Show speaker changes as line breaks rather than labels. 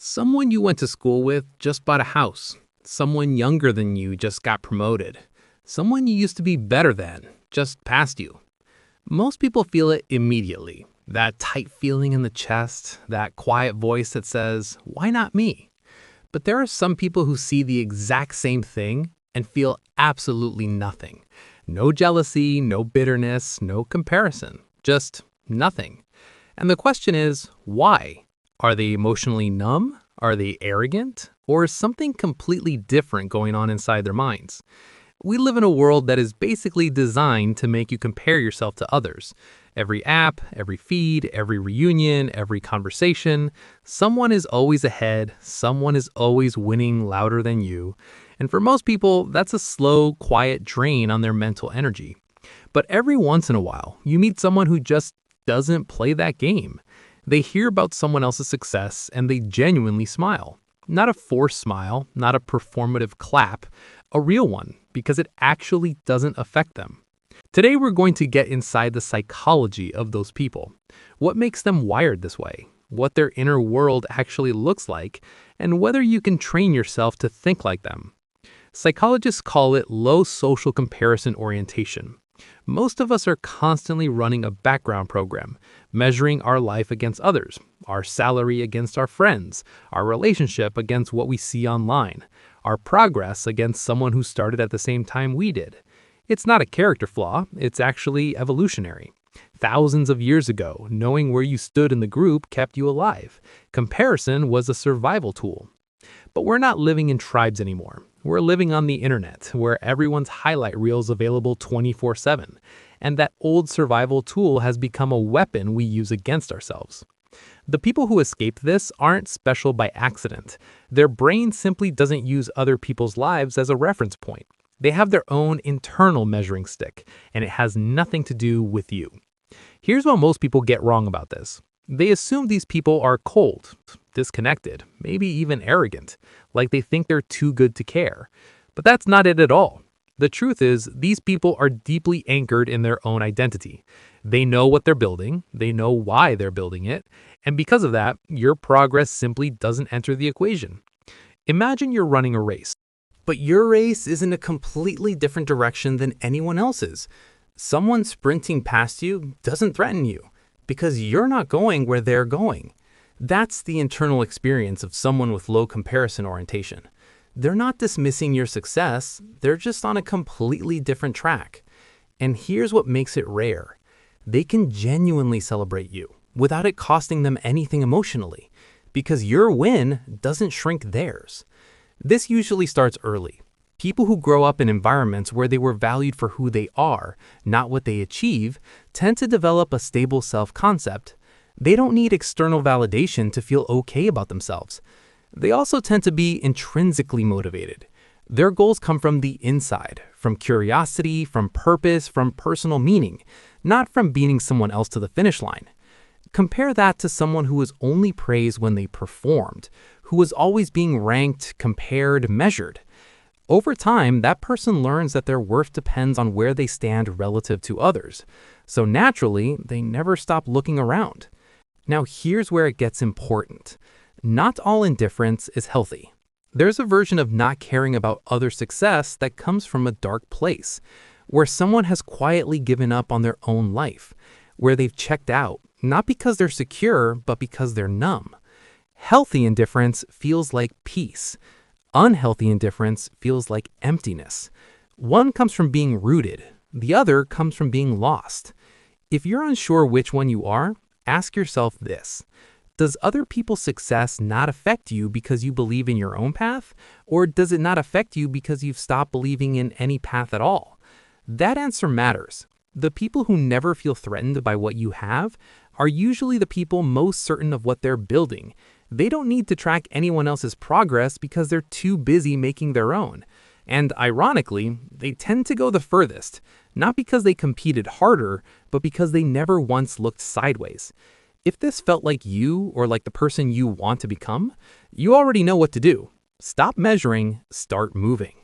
Someone you went to school with just bought a house. Someone younger than you just got promoted. Someone you used to be better than just passed you. Most people feel it immediately. That tight feeling in the chest, that quiet voice that says, "Why not me?" But there are some people who see the exact same thing and feel absolutely nothing. No jealousy, no bitterness, no comparison. Just nothing. And the question is, why? Are they emotionally numb? Are they arrogant? Or is something completely different going on inside their minds? We live in a world that is basically designed to make you compare yourself to others. Every app, every feed, every reunion, every conversation, someone is always ahead, someone is always winning louder than you. And for most people, that's a slow, quiet drain on their mental energy. But every once in a while, you meet someone who just doesn't play that game. They hear about someone else's success and they genuinely smile. Not a forced smile, not a performative clap, a real one, because it actually doesn't affect them. Today we're going to get inside the psychology of those people. What makes them wired this way? What their inner world actually looks like? And whether you can train yourself to think like them. Psychologists call it low social comparison orientation. Most of us are constantly running a background program, measuring our life against others, our salary against our friends, our relationship against what we see online, our progress against someone who started at the same time we did. It's not a character flaw, it's actually evolutionary. Thousands of years ago, knowing where you stood in the group kept you alive. Comparison was a survival tool. But we're not living in tribes anymore. We're living on the internet, where everyone's highlight reel is available 24/7. And that old survival tool has become a weapon we use against ourselves. The people who escape this aren't special by accident. Their brain simply doesn't use other people's lives as a reference point. They have their own internal measuring stick, and it has nothing to do with you. Here's what most people get wrong about this. They assume these people are cold, disconnected, maybe even arrogant, like they think they're too good to care. But that's not it at all. The truth is, these people are deeply anchored in their own identity. They know what they're building, they know why they're building it, and because of that, your progress simply doesn't enter the equation. Imagine you're running a race, but your race is in a completely different direction than anyone else's. Someone sprinting past you doesn't threaten you, because you're not going where they're going. That's the internal experience of someone with low comparison orientation. They're not dismissing your success, they're just on a completely different track. And here's what makes it rare. They can genuinely celebrate you without it costing them anything emotionally, because your win doesn't shrink theirs. This usually starts early. People who grow up in environments where they were valued for who they are, not what they achieve, tend to develop a stable self-concept. They don't need external validation to feel okay about themselves. They also tend to be intrinsically motivated. Their goals come from the inside, from curiosity, from purpose, from personal meaning, not from beating someone else to the finish line. Compare that to someone who was only praised when they performed, who was always being ranked, compared, measured. Over time, that person learns that their worth depends on where they stand relative to others. So naturally, they never stop looking around. Now here's where it gets important. Not all indifference is healthy. There's a version of not caring about other success that comes from a dark place, where someone has quietly given up on their own life, where they've checked out, not because they're secure, but because they're numb. Healthy indifference feels like peace. Unhealthy indifference feels like emptiness. One comes from being rooted. The other comes from being lost. If you're unsure which one you are, ask yourself this. Does other people's success not affect you because you believe in your own path? Or does it not affect you because you've stopped believing in any path at all? That answer matters. The people who never feel threatened by what you have are usually the people most certain of what they're building. They don't need to track anyone else's progress because they're too busy making their own. And ironically, they tend to go the furthest, not because they competed harder, but because they never once looked sideways. If this felt like you or like the person you want to become, you already know what to do. Stop measuring, start moving.